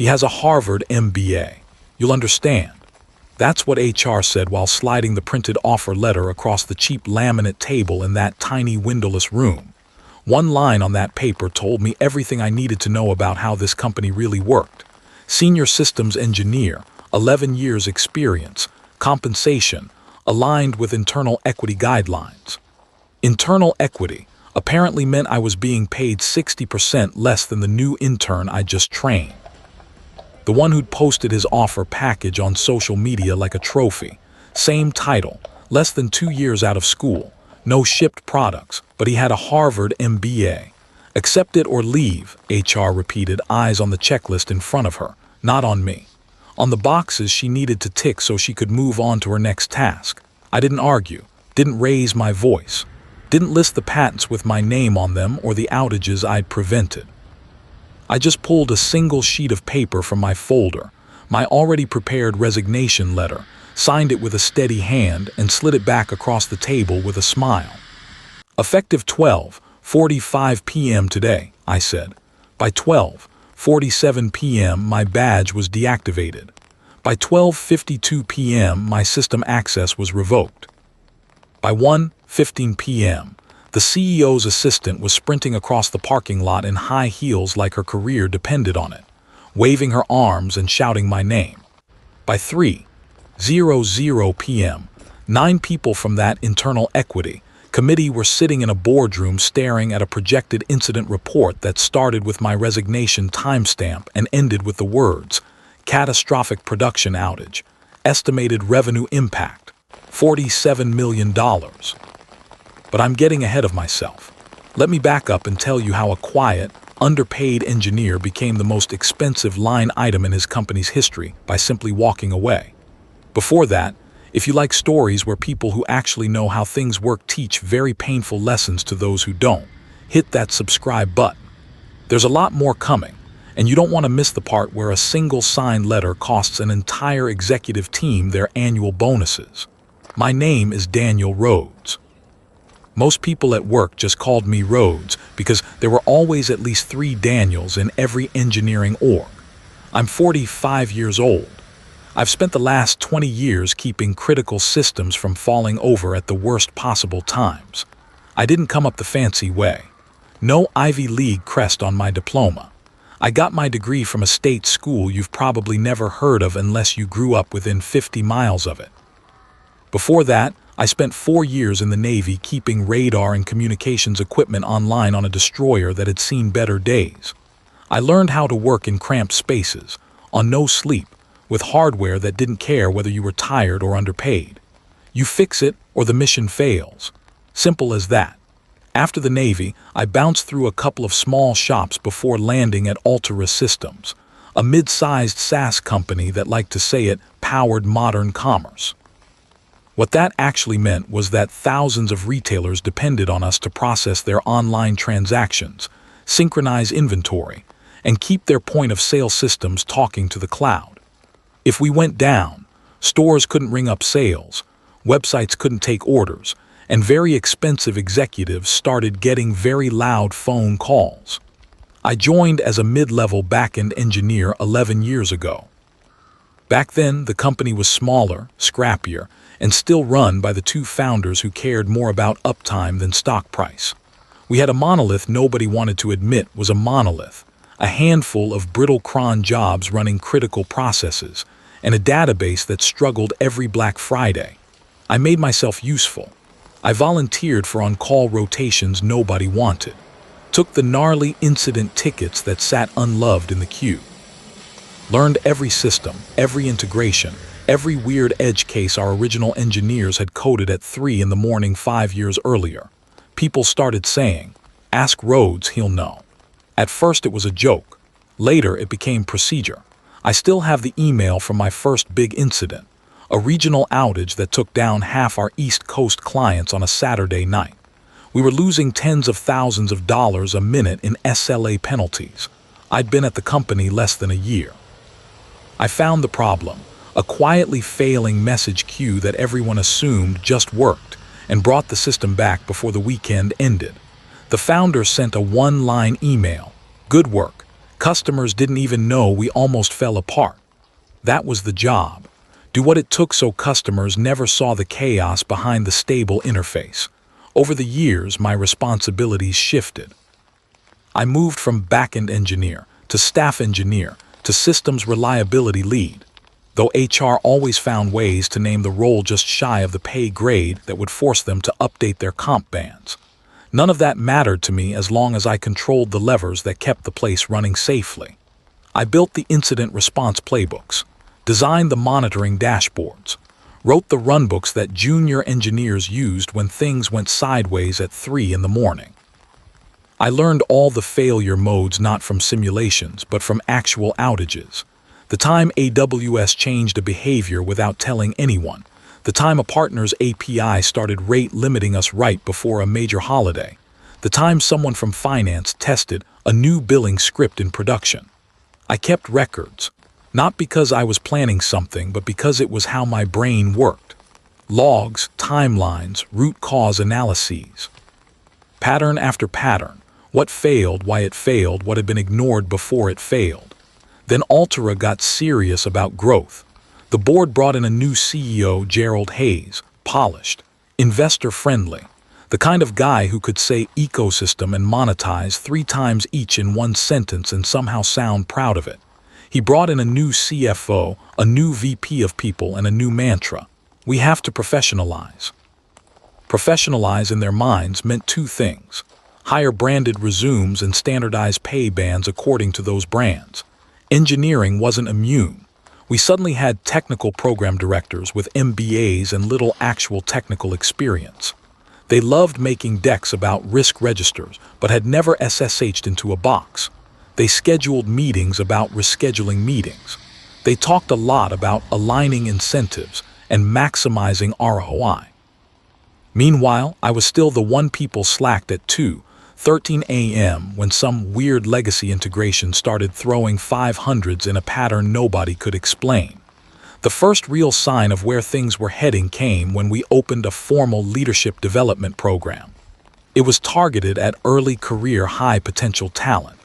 He has a Harvard MBA. You'll understand. That's what HR said while sliding the printed offer letter across the cheap laminate table in that tiny windowless room. One line on that paper told me everything I needed to know about how this company really worked. Senior systems engineer, 11 years experience, compensation, aligned with internal equity guidelines. Internal equity apparently meant I was being paid 60% less than the new intern I just trained. The one who'd posted his offer package on social media like a trophy. Same title, less than 2 years out of school, no shipped products, but he had a Harvard MBA. Accept it or leave, HR repeated, eyes on the checklist in front of her, not on me. On the boxes she needed to tick so she could move on to her next task. I didn't argue, didn't raise my voice, didn't list the patents with my name on them or the outages I'd prevented. I just pulled a single sheet of paper from my folder, my already prepared resignation letter, signed it with a steady hand, and slid it back across the table with a smile. Effective 12:45 p.m. today, I said. By 12:47 p.m. my badge was deactivated. By 12:52 p.m. my system access was revoked. By 1:15 p.m., the CEO's assistant was sprinting across the parking lot in high heels like her career depended on it, waving her arms and shouting my name. By 3:00 p.m., 9 people from that internal equity committee were sitting in a boardroom staring at a projected incident report that started with my resignation timestamp and ended with the words, catastrophic production outage, estimated revenue impact, $47 million. But I'm getting ahead of myself. Let me back up and tell you how a quiet, underpaid engineer became the most expensive line item in his company's history by simply walking away. Before that, if you like stories where people who actually know how things work teach very painful lessons to those who don't, hit that subscribe button. There's a lot more coming, and you don't want to miss the part where a single signed letter costs an entire executive team their annual bonuses. My name is Daniel Rhodes. Most people at work just called me Rhodes because there were always at least 3 Daniels in every engineering org. I'm 45 years old. I've spent the last 20 years keeping critical systems from falling over at the worst possible times. I didn't come up the fancy way. No Ivy League crest on my diploma. I got my degree from a state school you've probably never heard of unless you grew up within 50 miles of it. Before that, I spent 4 years in the Navy keeping radar and communications equipment online on a destroyer that had seen better days. I learned how to work in cramped spaces, on no sleep, with hardware that didn't care whether you were tired or underpaid. You fix it or the mission fails. Simple as that. After the Navy, I bounced through a couple of small shops before landing at Altera Systems, a mid-sized SaaS company that, like to say it, powered modern commerce. What that actually meant was that thousands of retailers depended on us to process their online transactions, synchronize inventory, and keep their point-of-sale systems talking to the cloud. If we went down, stores couldn't ring up sales, websites couldn't take orders, and very expensive executives started getting very loud phone calls. I joined as a mid-level back-end engineer 11 years ago. Back then, the company was smaller, scrappier, and still run by the 2 founders who cared more about uptime than stock price. We had a monolith nobody wanted to admit was a monolith, a handful of brittle cron jobs running critical processes, and a database that struggled every Black Friday. I made myself useful. I volunteered for on-call rotations nobody wanted, took the gnarly incident tickets that sat unloved in the queue, learned every system, every integration, every weird edge case our original engineers had coded at 3 in the morning 5 years earlier. People started saying, "Ask Rhodes, he'll know." At first it was a joke. Later it became procedure. I still have the email from my first big incident, a regional outage that took down half our East Coast clients on a Saturday night. We were losing tens of thousands of dollars a minute in SLA penalties. I'd been at the company less than a year. I found the problem, a quietly failing message queue that everyone assumed just worked, and brought the system back before the weekend ended. The founder sent a one-line email, "Good work. Customers didn't even know we almost fell apart. That was the job. Do what it took so customers never saw the chaos behind the stable interface. Over the years, my responsibilities shifted. I moved from back-end engineer to staff engineer to systems reliability lead, though HR always found ways to name the role just shy of the pay grade that would force them to update their comp bands. None of that mattered to me as long as I controlled the levers that kept the place running safely. I built the incident response playbooks, designed the monitoring dashboards, wrote the runbooks that junior engineers used when things went sideways at 3 in the morning. I learned all the failure modes not from simulations, but from actual outages. The time AWS changed a behavior without telling anyone. The time a partner's API started rate limiting us right before a major holiday. The time someone from finance tested a new billing script in production. I kept records, not because I was planning something, but because it was how my brain worked. Logs, timelines, root cause analyses. Pattern after pattern. What failed, why it failed, what had been ignored before it failed. Then Altera got serious about growth. The board brought in a new CEO, Gerald Hayes, polished, investor-friendly, the kind of guy who could say ecosystem and monetize 3 times each in one sentence and somehow sound proud of it. He brought in a new CFO, a new VP of people, and a new mantra. We have to professionalize. Professionalize in their minds meant 2 things. Hire branded resumes and standardize pay bands according to those brands. Engineering wasn't immune. We suddenly had technical program directors with MBAs and little actual technical experience. They loved making decks about risk registers, but had never SSH'd into a box. They scheduled meetings about rescheduling meetings. They talked a lot about aligning incentives and maximizing ROI. Meanwhile, I was still the one people slacked at 2:13 a.m. when some weird legacy integration started throwing 500s in a pattern nobody could explain. The first real sign of where things were heading came when we opened a formal leadership development program. It was targeted at early career high-potential talent.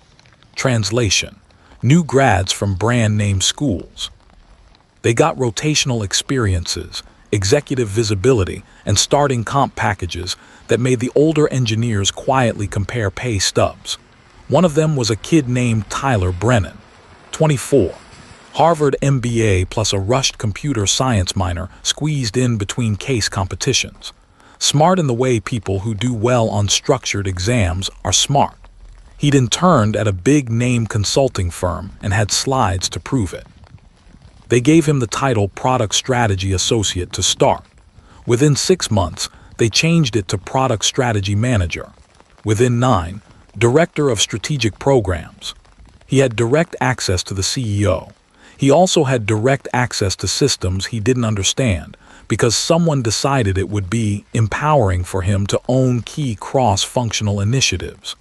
Translation: new grads from brand-name schools. They got rotational experiences, executive visibility, and starting comp packages that made the older engineers quietly compare pay stubs. One of them was a kid named Tyler Brennan, 24, Harvard MBA plus a rushed computer science minor squeezed in between case competitions. Smart in the way people who do well on structured exams are smart. He'd interned at a big-name consulting firm and had slides to prove it. They gave him the title Product Strategy Associate to start. Within 6 months, they changed it to Product Strategy Manager. Within 9, Director of Strategic Programs. He had direct access to the CEO. He also had direct access to systems he didn't understand because someone decided it would be empowering for him to own key cross-functional initiatives.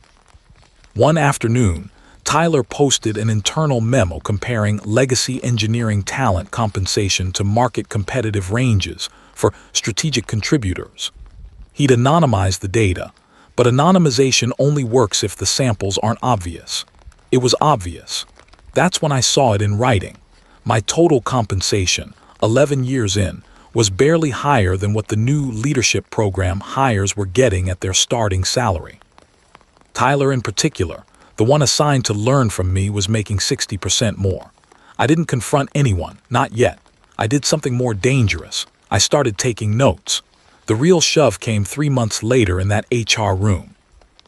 One afternoon, Tyler posted an internal memo comparing legacy engineering talent compensation to market competitive ranges for strategic contributors. He'd anonymized the data, but anonymization only works if the samples aren't obvious. It was obvious. That's when I saw it in writing. My total compensation, 11 years in, was barely higher than what the new leadership program hires were getting at their starting salary. Tyler in particular, the one assigned to learn from me, was making 60% more. I didn't confront anyone, not yet. I did something more dangerous. I started taking notes. The real shove came 3 months later in that HR room.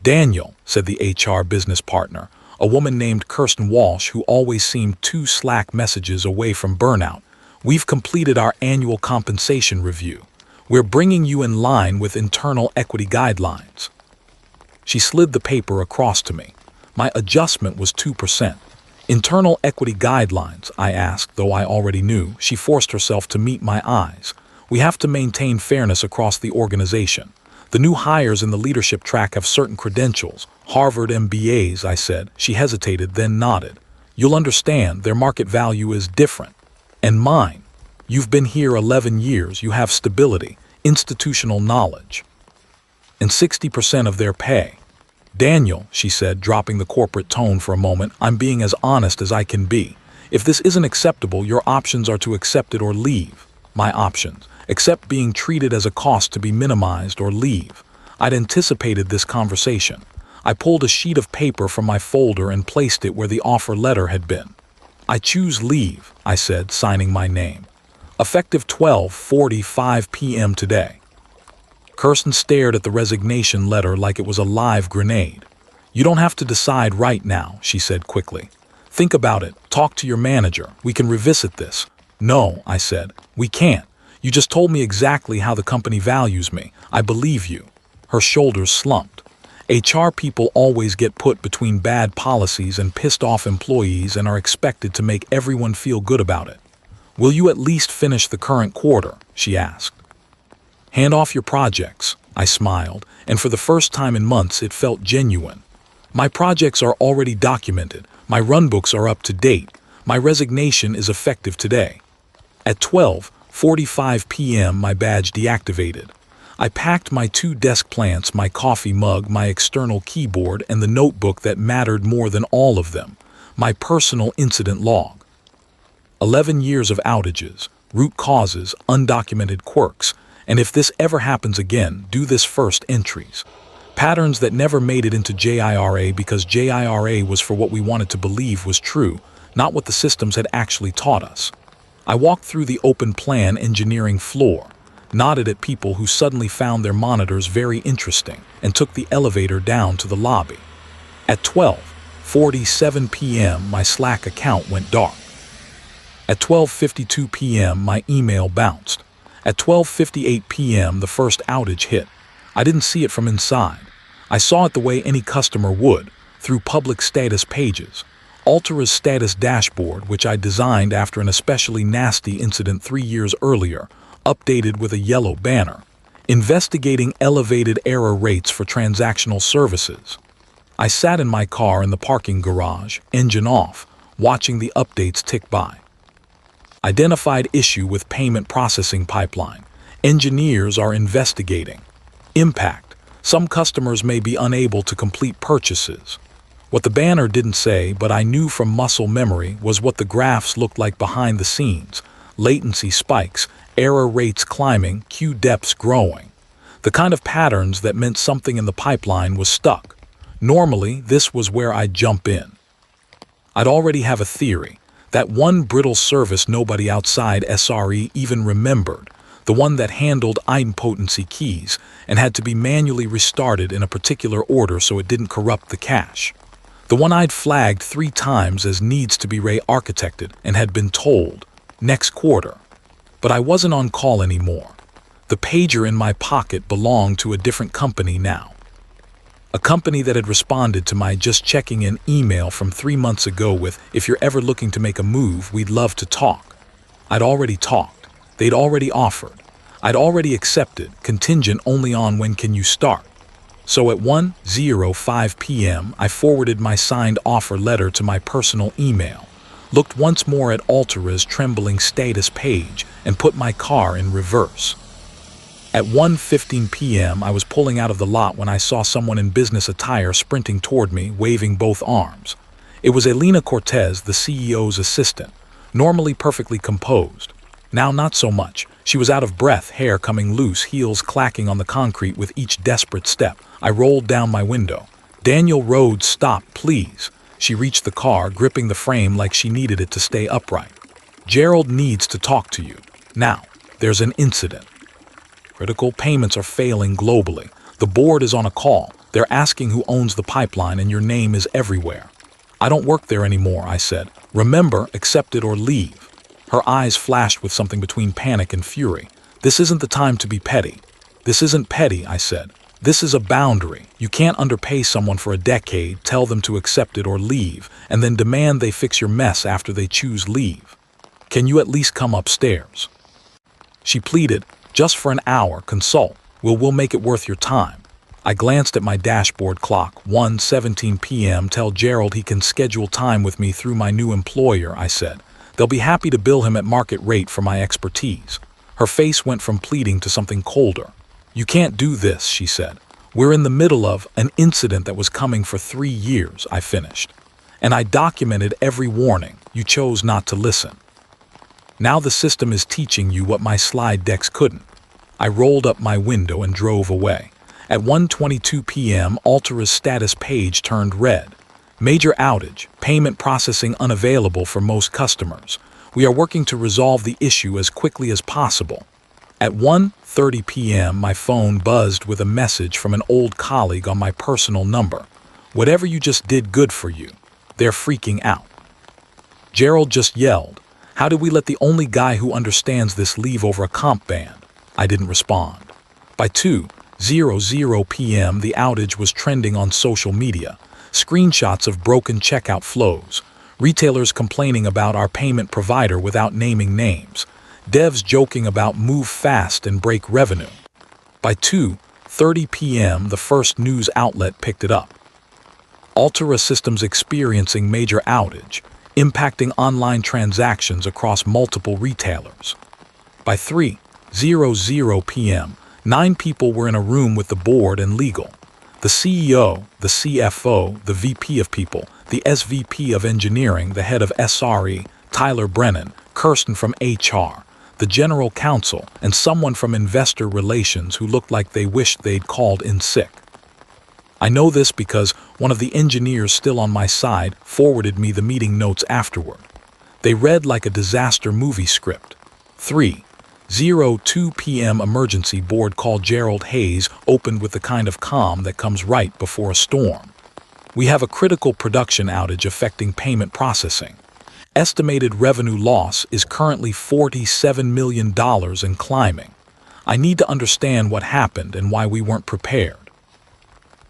"Daniel," said the HR business partner, a woman named Kirsten Walsh who always seemed 2 Slack messages away from burnout, "we've completed our annual compensation review. We're bringing you in line with internal equity guidelines." She slid the paper across to me. My adjustment was 2%. "Internal equity guidelines?" I asked, though I already knew. She forced herself to meet my eyes. "We have to maintain fairness across the organization. The new hires in the leadership track have certain credentials, Harvard MBAs," I said. She hesitated, then nodded. "You'll understand, their market value is different. And mine. You've been here 11 years, you have stability, institutional knowledge. And 60% of their pay." Daniel, she said, dropping the corporate tone for a moment, I'm being as honest as I can be. If this isn't acceptable, your options are to accept it or leave. My options. Accept being treated as a cost to be minimized or leave. I'd anticipated this conversation. I pulled a sheet of paper from my folder and placed it where the offer letter had been. I choose leave, I said, signing my name. Effective 12:45 p.m. today. Kirsten stared at the resignation letter like it was a live grenade. You don't have to decide right now, she said quickly. Think about it. Talk to your manager. We can revisit this. No, I said. We can't. You just told me exactly how the company values me. I believe you. Her shoulders slumped. HR people always get put between bad policies and pissed off employees and are expected to make everyone feel good about it. Will you at least finish the current quarter? She asked. Hand off your projects, I smiled, and for the first time in months it felt genuine. My projects are already documented. My runbooks are up to date. My resignation is effective today. At 12:45 p.m. my badge deactivated. I packed my 2 desk plants, my coffee mug, my external keyboard, and the notebook that mattered more than all of them, my personal incident log. 11 years of outages, root causes, undocumented quirks, and if this ever happens again, do this first entries. Patterns that never made it into JIRA because JIRA was for what we wanted to believe was true, not what the systems had actually taught us. I walked through the open plan engineering floor, nodded at people who suddenly found their monitors very interesting, and took the elevator down to the lobby. At 12:47 p.m. my Slack account went dark. At 12:52 p.m. my email bounced. At 12:58 p.m. the first outage hit. I didn't see it from inside. I saw it the way any customer would, through public status pages. Altera's status dashboard, which I designed after an especially nasty incident 3 years earlier, updated with a yellow banner, investigating elevated error rates for transactional services. I sat in my car in the parking garage, engine off, watching the updates tick by. Identified issue with payment processing pipeline. Engineers are investigating. Impact. Some customers may be unable to complete purchases. What the banner didn't say, but I knew from muscle memory, was what the graphs looked like behind the scenes. Latency spikes, error rates climbing, queue depths growing. The kind of patterns that meant something in the pipeline was stuck. Normally, this was where I'd jump in. I'd already have a theory. That one brittle service nobody outside SRE even remembered, the one that handled idempotency keys and had to be manually restarted in a particular order so it didn't corrupt the cache. The one I'd flagged 3 times as needs to be re-architected and had been told, next quarter. But I wasn't on call anymore. The pager in my pocket belonged to a different company now. A company that had responded to my just checking in email from 3 months ago with, if you're ever looking to make a move, we'd love to talk. I'd already talked. They'd already offered. I'd already accepted, contingent only on when can you start. So at 1:05 p.m. I forwarded my signed offer letter to my personal email, looked once more at Altera's trembling status page, and put my car in reverse. At 1:15 p.m. I was pulling out of the lot when I saw someone in business attire sprinting toward me, waving both arms. It was Elena Cortez, the CEO's assistant, normally perfectly composed. Now not so much. She was out of breath, hair coming loose, heels clacking on the concrete with each desperate step. I rolled down my window. Daniel Rhodes, stop, please. She reached the car, gripping the frame like she needed it to stay upright. Gerald needs to talk to you. Now, there's an incident. Critical payments are failing globally. The board is on a call. They're asking who owns the pipeline and your name is everywhere. I don't work there anymore, I said. Remember, accept it or leave. Her eyes flashed with something between panic and fury. This isn't the time to be petty. This isn't petty, I said. This is a boundary. You can't underpay someone for a decade, tell them to accept it or leave, and then demand they fix your mess after they choose leave. Can you at least come upstairs? She pleaded, just for an hour, consult. We'll make it worth your time. I glanced at my dashboard clock, 1:17 p.m. Tell Gerald he can schedule time with me through my new employer, I said. They'll be happy to bill him at market rate for my expertise. Her face went from pleading to something colder. You can't do this, she said. We're in the middle of an incident that was coming for 3 years, I finished. And I documented every warning. You chose not to listen. Now the system is teaching you what my slide decks couldn't. I rolled up my window and drove away. At 1:22 p.m., Altera's status page turned red. Major outage, payment processing unavailable for most customers. We are working to resolve the issue as quickly as possible. At 1:30 p.m., my phone buzzed with a message from an old colleague on my personal number. Whatever you just did good for you. They're freaking out. Gerald just yelled, "How did we let the only guy who understands this leave over a comp band?" I didn't respond. By 2:00 p.m., the outage was trending on social media. Screenshots of broken checkout flows. Retailers complaining about our payment provider without naming names. Devs joking about move fast and break revenue. By 2:30 p.m., the first news outlet picked it up. Altera systems experiencing major outage, impacting online transactions across multiple retailers. By 3:00 p.m., 9 people were in a room with the board and legal. The CEO, the CFO, the VP of People, the SVP of Engineering, the head of SRE, Tyler Brennan, Kirsten from HR, the general counsel, and someone from investor relations who looked like they wished they'd called in sick. I know this because one of the engineers still on my side forwarded me the meeting notes afterward. They read like a disaster movie script. 3:02 p.m. emergency board call. Gerald Hayes opened with the kind of calm that comes right before a storm. We have a critical production outage affecting payment processing. Estimated revenue loss is currently $47 million and climbing. I need to understand what happened and why we weren't prepared.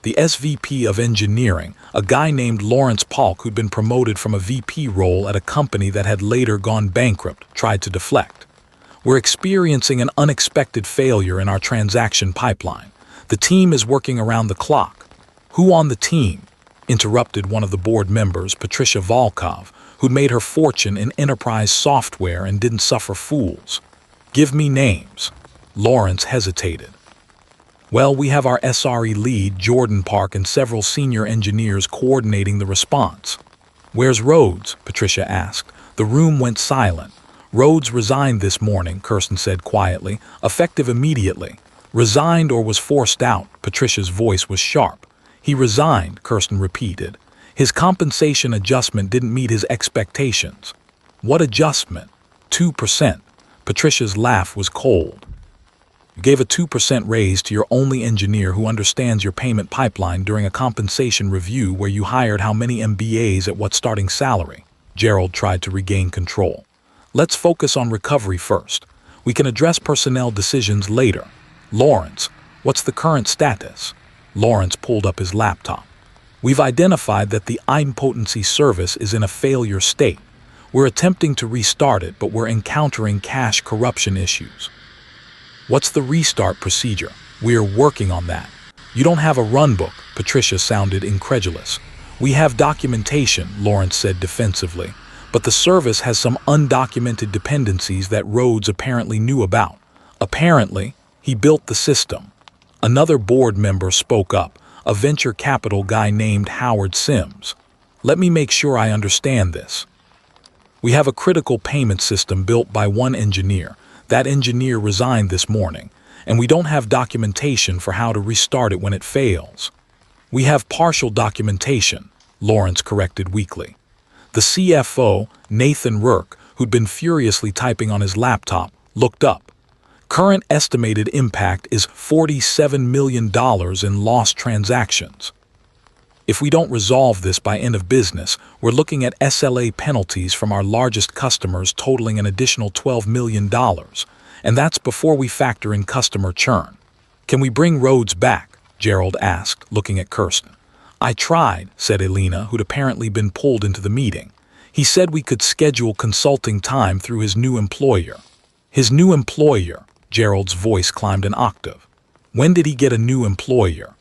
The SVP of Engineering, a guy named Lawrence Polk who'd been promoted from a VP role at a company that had later gone bankrupt, tried to deflect. We're experiencing an unexpected failure in our transaction pipeline. The team is working around the clock. Who on the team? Interrupted one of the board members, Patricia Volkov, who'd made her fortune in enterprise software and didn't suffer fools. Give me names. Lawrence hesitated. Well, we have our SRE lead, Jordan Park, and several senior engineers coordinating the response. Where's Rhodes? Patricia asked. The room went silent. Rhodes resigned this morning, Kirsten said quietly, effective immediately. Resigned or was forced out? Patricia's voice was sharp. He resigned, Kirsten repeated. His compensation adjustment didn't meet his expectations. What adjustment? 2%. Patricia's laugh was cold. You gave a 2% raise to your only engineer who understands your payment pipeline during a compensation review where you hired how many MBAs at what starting salary? Gerald tried to regain control. Let's focus on recovery first. We can address personnel decisions later. Lawrence, what's the current status? Lawrence pulled up his laptop. We've identified that the idempotency service is in a failure state. We're attempting to restart it, but we're encountering cache corruption issues. What's the restart procedure? We're working on that. You don't have a runbook, Patricia sounded incredulous. We have documentation, Lawrence said defensively, but the service has some undocumented dependencies that Rhodes apparently knew about. Apparently, he built the system. Another board member spoke up, a venture capital guy named Howard Sims. Let me make sure I understand this. We have a critical payment system built by one engineer. That engineer resigned this morning, and we don't have documentation for how to restart it when it fails. We have partial documentation, Lawrence corrected weakly. The CFO, Nathan Rourke, who'd been furiously typing on his laptop, looked up. Current estimated impact is $47 million in lost transactions. If we don't resolve this by end of business, we're looking at SLA penalties from our largest customers totaling an additional $12 million, and that's before we factor in customer churn. Can we bring Rhodes back? Gerald asked, looking at Kirsten. I tried, said Elena, who'd apparently been pulled into the meeting. He said we could schedule consulting time through his new employer. His new employer? Gerald's voice climbed an octave. When did he get a new employer?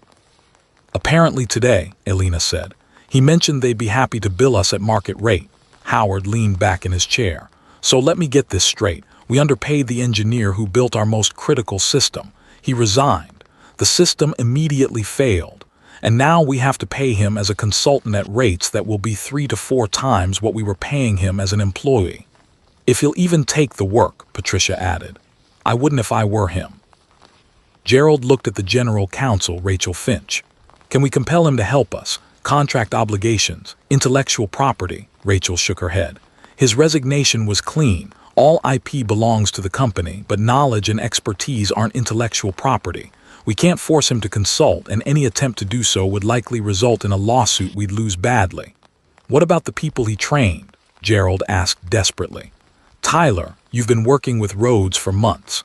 Apparently today, Elena said. He mentioned they'd be happy to bill us at market rate. Howard leaned back in his chair. So let me get this straight. We underpaid the engineer who built our most critical system. He resigned. The system immediately failed, and now we have to pay him as a consultant at rates that will be 3 to 4 times what we were paying him as an employee. If he'll even take the work, Patricia added. I wouldn't if I were him. Gerald looked at the general counsel, Rachel Finch. Can we compel him to help us? Contract obligations, intellectual property. Rachel shook her head. His resignation was clean. All IP belongs to the company, but knowledge and expertise aren't intellectual property. We can't force him to consult, and any attempt to do so would likely result in a lawsuit we'd lose badly. What about the people he trained? Gerald asked desperately. Tyler, you've been working with Rhodes for months.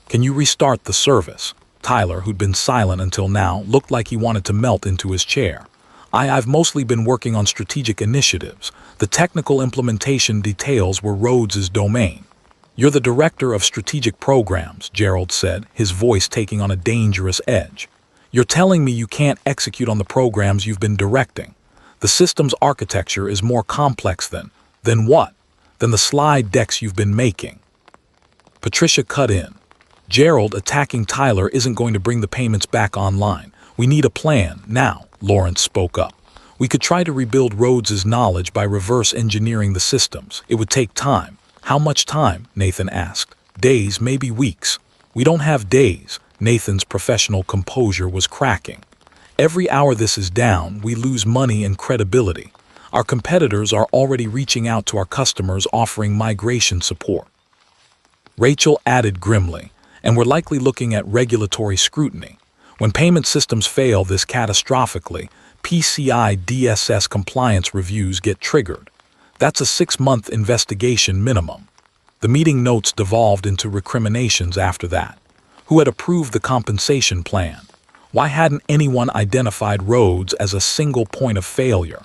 Can you restart the service? Tyler, who'd been silent until now, looked like he wanted to melt into his chair. I've mostly been working on strategic initiatives. The technical implementation details were Rhodes' domain. You're the director of strategic programs, Gerald said, his voice taking on a dangerous edge. You're telling me you can't execute on the programs you've been directing. The system's architecture is more complex than what? Than the slide decks you've been making. Patricia cut in. Gerald, attacking Tyler isn't going to bring the payments back online. We need a plan, now, Lawrence spoke up. We could try to rebuild Rhodes' knowledge by reverse engineering the systems. It would take time. How much time? Nathan asked. Days, maybe weeks. We don't have days. Nathan's professional composure was cracking. Every hour this is down, we lose money and credibility. Our competitors are already reaching out to our customers offering migration support. Rachel added grimly, and we're likely looking at regulatory scrutiny. When payment systems fail this catastrophically, PCI DSS compliance reviews get triggered. That's a 6-month investigation minimum. The meeting notes devolved into recriminations after that. Who had approved the compensation plan? Why hadn't anyone identified Rhodes as a single point of failure?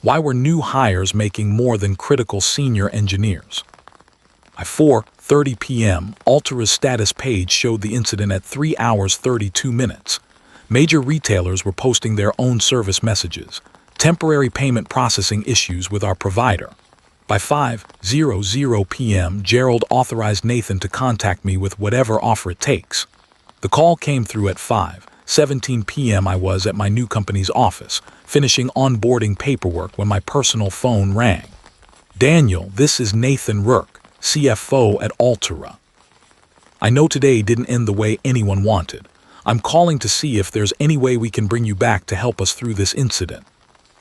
Why were new hires making more than critical senior engineers? By 4:30 p.m., Altera's status page showed the incident at 3 hours 32 minutes. Major retailers were posting their own service messages. Temporary payment processing issues with our provider. By 5:00 p.m., Gerald authorized Nathan to contact me with whatever offer it takes. The call came through at 5:17 p.m. I was at my new company's office, finishing onboarding paperwork when my personal phone rang. Daniel, this is Nathan Rourke, CFO at Altera. I know today didn't end the way anyone wanted. I'm calling to see if there's any way we can bring you back to help us through this incident.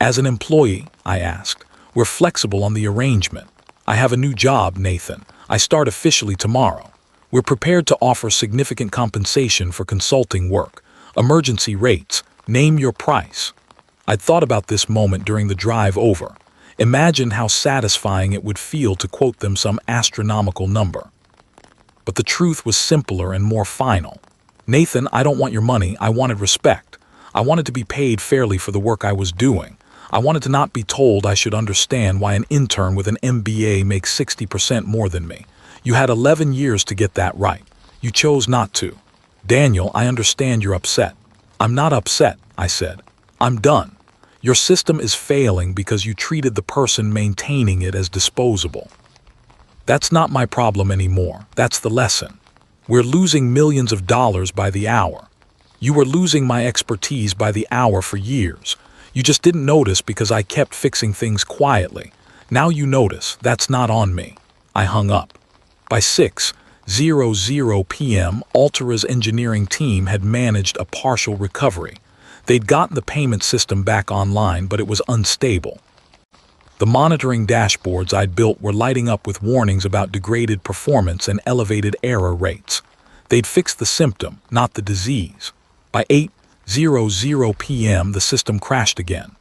As an employee, I asked, we're flexible on the arrangement. I have a new job, Nathan. I start officially tomorrow. We're prepared to offer significant compensation for consulting work. Emergency rates. Name your price. I'd thought about this moment during the drive over. Imagined how satisfying it would feel to quote them some astronomical number. But the truth was simpler and more final. Nathan, I don't want your money. I wanted respect. I wanted to be paid fairly for the work I was doing. I wanted to not be told I should understand why an intern with an MBA makes 60% more than me. You had 11 years to get that right. You chose not to. Daniel, I understand you're upset. I'm not upset, I said. I'm done. Your system is failing because you treated the person maintaining it as disposable. That's not my problem anymore. That's the lesson. We're losing millions of dollars by the hour. You were losing my expertise by the hour for years. You just didn't notice because I kept fixing things quietly. Now you notice. That's not on me. I hung up. By 6:00 p.m., Altera's engineering team had managed a partial recovery. They'd gotten the payment system back online, but it was unstable. The monitoring dashboards I'd built were lighting up with warnings about degraded performance and elevated error rates. They'd fixed the symptom, not the disease. By 8:00 p.m., the system crashed again.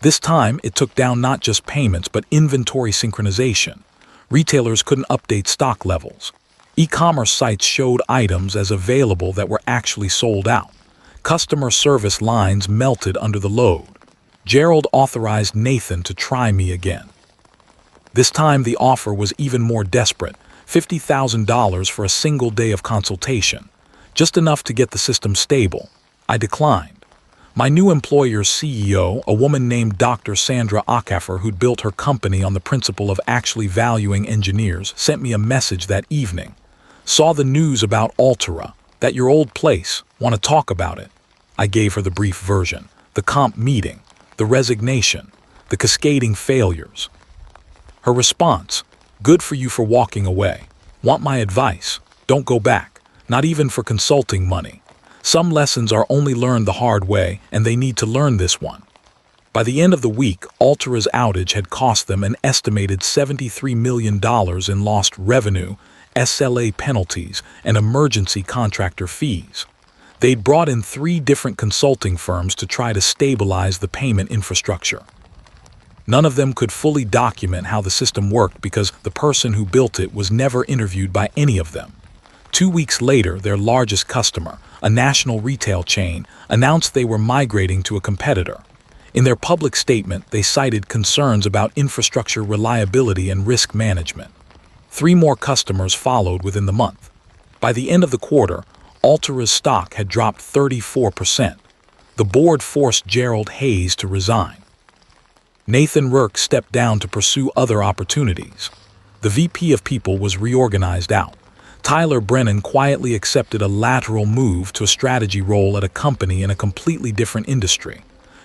This time, it took down not just payments, but inventory synchronization. Retailers couldn't update stock levels. E-commerce sites showed items as available that were actually sold out. Customer service lines melted under the load. Gerald authorized Nathan to try me again. This time the offer was even more desperate, $50,000 for a single day of consultation, just enough to get the system stable. I declined. My new employer's CEO, a woman named Dr. Sandra Acaffer, who'd built her company on the principle of actually valuing engineers, sent me a message that evening. Saw the news about Altera, that your old place, Want to talk about it? I gave her the brief version. The comp meeting, the resignation, the cascading failures. Her response, good for you for walking away. Want my advice? Don't go back, not even for consulting money. Some lessons are only learned the hard way, and they need to learn this one. By the end of the week, Altera's outage had cost them an estimated $73 million in lost revenue, SLA penalties, and emergency contractor fees. They'd brought in 3 different consulting firms to try to stabilize the payment infrastructure. None of them could fully document how the system worked because the person who built it was never interviewed by any of them. 2 weeks later, their largest customer, a national retail chain, announced they were migrating to a competitor. In their public statement, they cited concerns about infrastructure reliability and risk management. 3 more customers followed within the month. By the end of the quarter, Altera's stock had dropped 34%. The board forced Gerald Hayes to resign. Nathan Rourke stepped down to pursue other opportunities. The VP of People was reorganized out. Tyler Brennan quietly accepted a lateral move to a strategy role at a company in a completely different industry.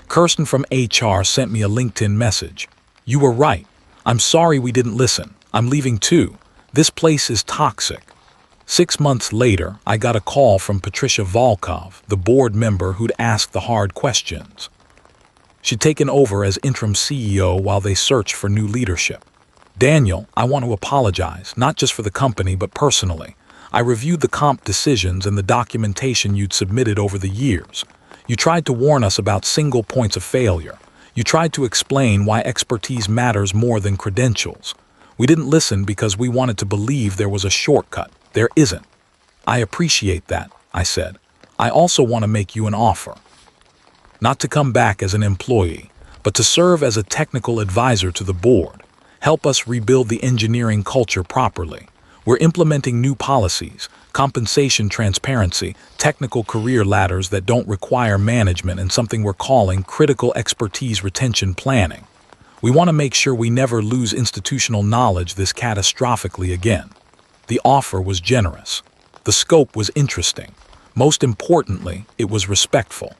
Kirsten from HR sent me a LinkedIn message. You were right. I'm sorry we didn't listen. I'm leaving too. This place is toxic. 6 months later, I got a call from Patricia Volkov, the board member who'd asked the hard questions. She'd taken over as interim CEO while they searched for new leadership. Daniel, I want to apologize, not just for the company, but personally. I reviewed the comp decisions and the documentation you'd submitted over the years. You tried to warn us about single points of failure. You tried to explain why expertise matters more than credentials. We didn't listen because we wanted to believe there was a shortcut. There isn't. I appreciate that, I said. I also want to make you an offer. Not to come back as an employee, but to serve as a technical advisor to the board. Help us rebuild the engineering culture properly. We're implementing new policies, compensation transparency, technical career ladders that don't require management, and something we're calling critical expertise retention planning. We want to make sure we never lose institutional knowledge this catastrophically again. The offer was generous. The scope was interesting. Most importantly, it was respectful.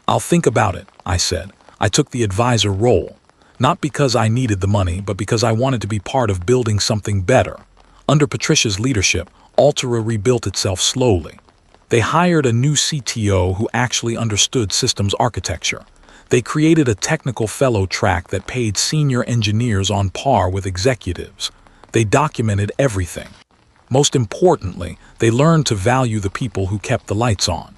I'll think about it, I said. I took the advisor role, not because I needed the money, but because I wanted to be part of building something better. Under Patricia's leadership, Altera rebuilt itself slowly. They hired a new CTO who actually understood systems architecture. They created a technical fellow track that paid senior engineers on par with executives. They documented everything. Most importantly, they learned to value the people who kept the lights on.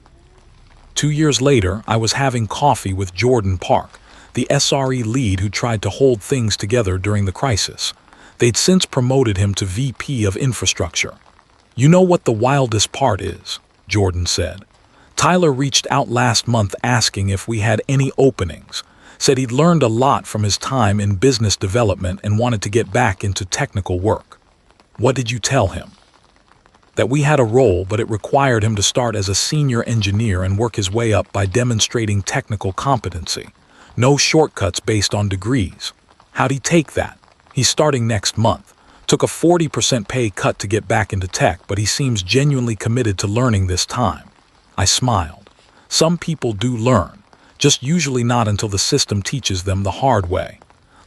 2 years later, I was having coffee with Jordan Park, the SRE lead who tried to hold things together during the crisis. They'd since promoted him to VP of Infrastructure. You know what the wildest part is, Jordan said. Tyler reached out last month asking if we had any openings. Said he'd learned a lot from his time in business development and wanted to get back into technical work. What did you tell him? That we had a role, but it required him to start as a senior engineer and work his way up by demonstrating technical competency. No shortcuts based on degrees. How'd he take that? He's starting next month. Took a 40% pay cut to get back into tech, but he seems genuinely committed to learning this time. I smiled. Some people do learn. Just usually not until the system teaches them the hard way.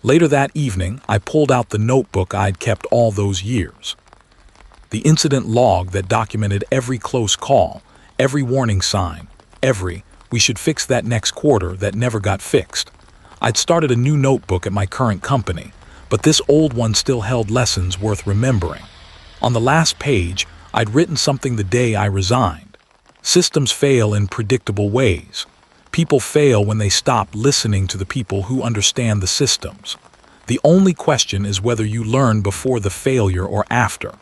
Later that evening, I pulled out the notebook I'd kept all those years. The incident log that documented every close call, every warning sign, every, we should fix that next quarter that never got fixed. I'd started a new notebook at my current company, but this old one still held lessons worth remembering. On the last page, I'd written something the day I resigned. Systems fail in predictable ways. People fail when they stop listening to the people who understand the systems. The only question is whether you learn before the failure or after.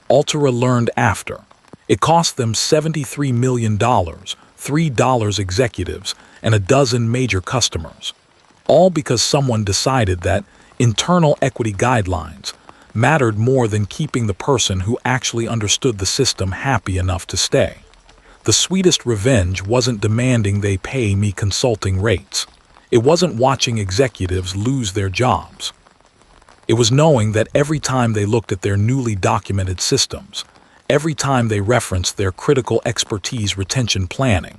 Altera learned after. It cost them $73 million, $3 executives, and a dozen major customers. All because someone decided that internal equity guidelines mattered more than keeping the person who actually understood the system happy enough to stay. The sweetest revenge wasn't demanding they pay me consulting rates. It wasn't watching executives lose their jobs. It was knowing that every time they looked at their newly documented systems, Every time they referenced their critical expertise retention planning,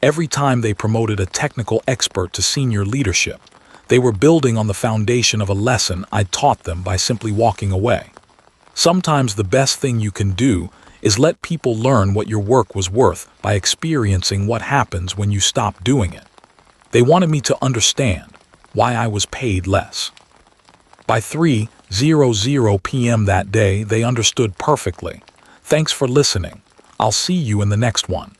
every time they promoted a technical expert to senior leadership, they were building on the foundation of a lesson I'd taught them by simply walking away. Sometimes the best thing you can do is let people learn what your work was worth by experiencing what happens when you stop doing it. They wanted me to understand why I was paid less. By 3:00 p.m. that day, they understood perfectly. Thanks for listening. I'll see you in the next one.